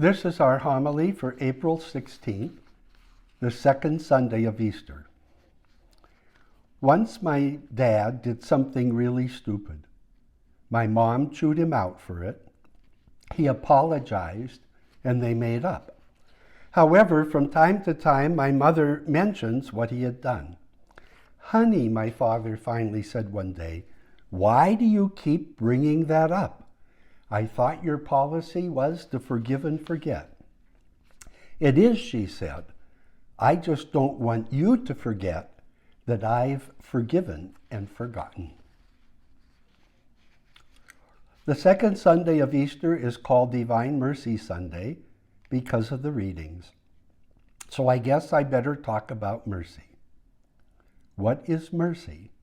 This is our homily for April 16th, the second Sunday of Easter. Once my dad did something really stupid. My mom chewed him out for it. He apologized, and they made up. However, from time to time, my mother mentions what he had done. "Honey," my father finally said one day, "why do you keep bringing that up? I thought your policy was to forgive and forget." "It is," she said. "I just don't want you to forget that I've forgiven and forgotten." The second Sunday of Easter is called Divine Mercy Sunday because of the readings. So I guess I better talk about mercy. What is mercy?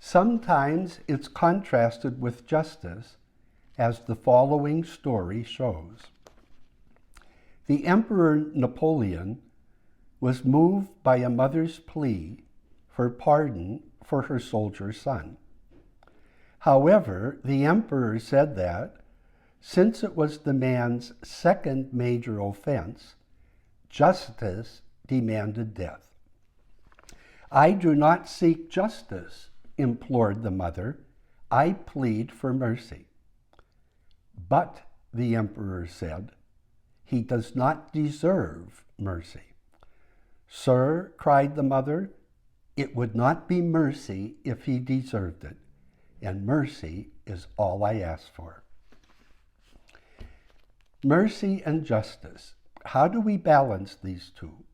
Sometimes it's contrasted with justice, as the following story shows. The Emperor Napoleon was moved by a mother's plea for pardon for her soldier son. However, the emperor said that, since it was the man's second major offense, justice demanded death. "I do not seek justice," implored the mother. "I plead for mercy." "But," the emperor said, "he does not deserve mercy." "Sir," cried the mother, "it would not be mercy if he deserved it, and mercy is all I ask for." Mercy and justice. How do we balance these two?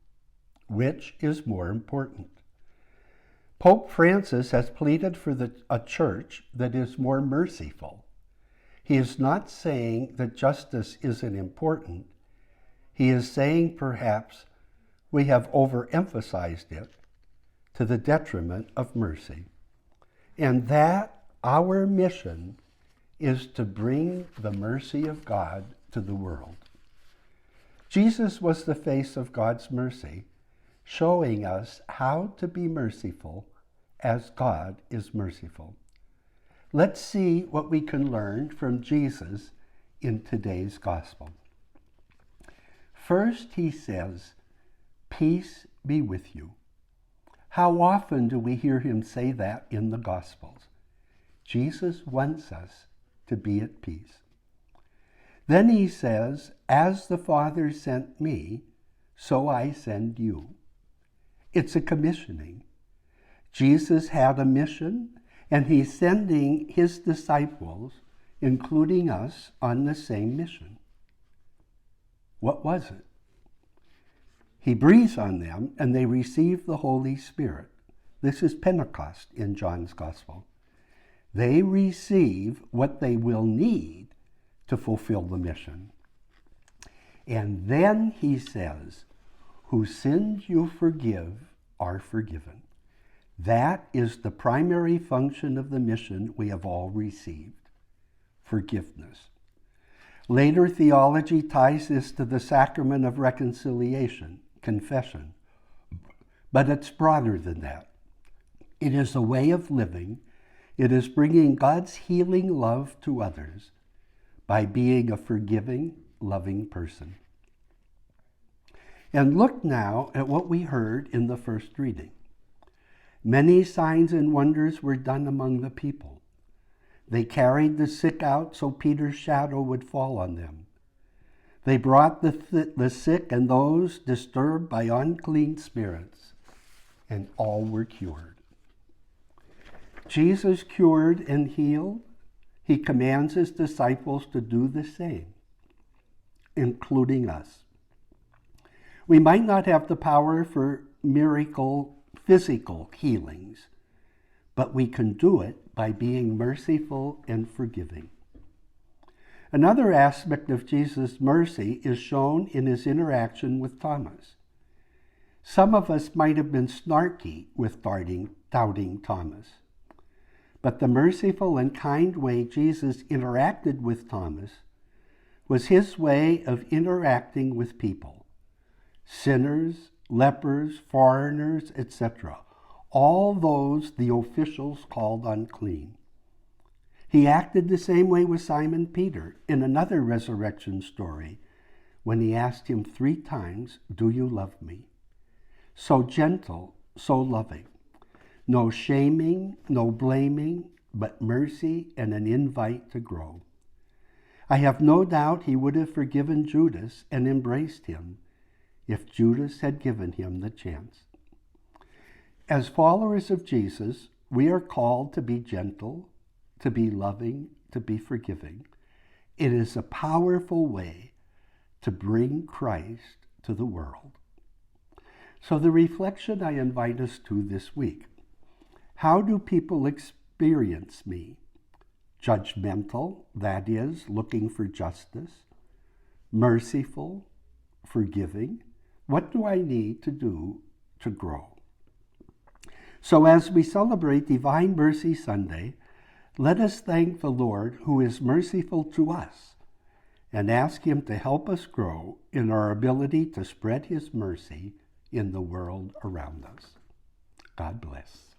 Which is more important? Pope Francis has pleaded for a church that is more merciful. He is not saying that justice isn't important. He is saying perhaps we have overemphasized it to the detriment of mercy. And that our mission is to bring the mercy of God to the world. Jesus was the face of God's mercy, showing us how to be merciful as God is merciful. Let's see what we can learn from Jesus in today's gospel. First, he says, "Peace be with you." How often do we hear him say that in the Gospels? Jesus wants us to be at peace. Then he says, "As the Father sent me, so I send you." It's a commissioning. Jesus had a mission, and he's sending his disciples, including us, on the same mission. What was it? He breathes on them, and they receive the Holy Spirit. This is Pentecost in John's Gospel. They receive what they will need to fulfill the mission. And then he says, "Whose sins you forgive are forgiven." That is the primary function of the mission we have all received, forgiveness. Later theology ties this to the sacrament of reconciliation, confession. But it's broader than that. It is a way of living. It is bringing God's healing love to others by being a forgiving, loving person. And look now at what we heard in the first reading. Many signs and wonders were done among the people. They carried the sick out so Peter's shadow would fall on them. They brought the sick and those disturbed by unclean spirits, and all were cured. Jesus cured and healed. He commands his disciples to do the same, including us. We might not have the power for miracle physical healings, but we can do it by being merciful and forgiving. Another aspect of Jesus' mercy is shown in his interaction with Thomas. Some of us might have been snarky with doubting Thomas, but the merciful and kind way Jesus interacted with Thomas was his way of interacting with people, sinners, lepers, foreigners, etc., all those the officials called unclean. He acted the same way with Simon Peter in another resurrection story when he asked him 3 times, "Do you love me?" So gentle, so loving. No shaming, no blaming, but mercy and an invite to grow. I have no doubt he would have forgiven Judas and embraced him if Judas had given him the chance. As followers of Jesus, we are called to be gentle, to be loving, to be forgiving. It is a powerful way to bring Christ to the world. So the reflection I invite us to this week: how do people experience me? Judgmental, that is, looking for justice. Merciful, forgiving. What do I need to do to grow? So as we celebrate Divine Mercy Sunday, let us thank the Lord who is merciful to us and ask him to help us grow in our ability to spread his mercy in the world around us. God bless.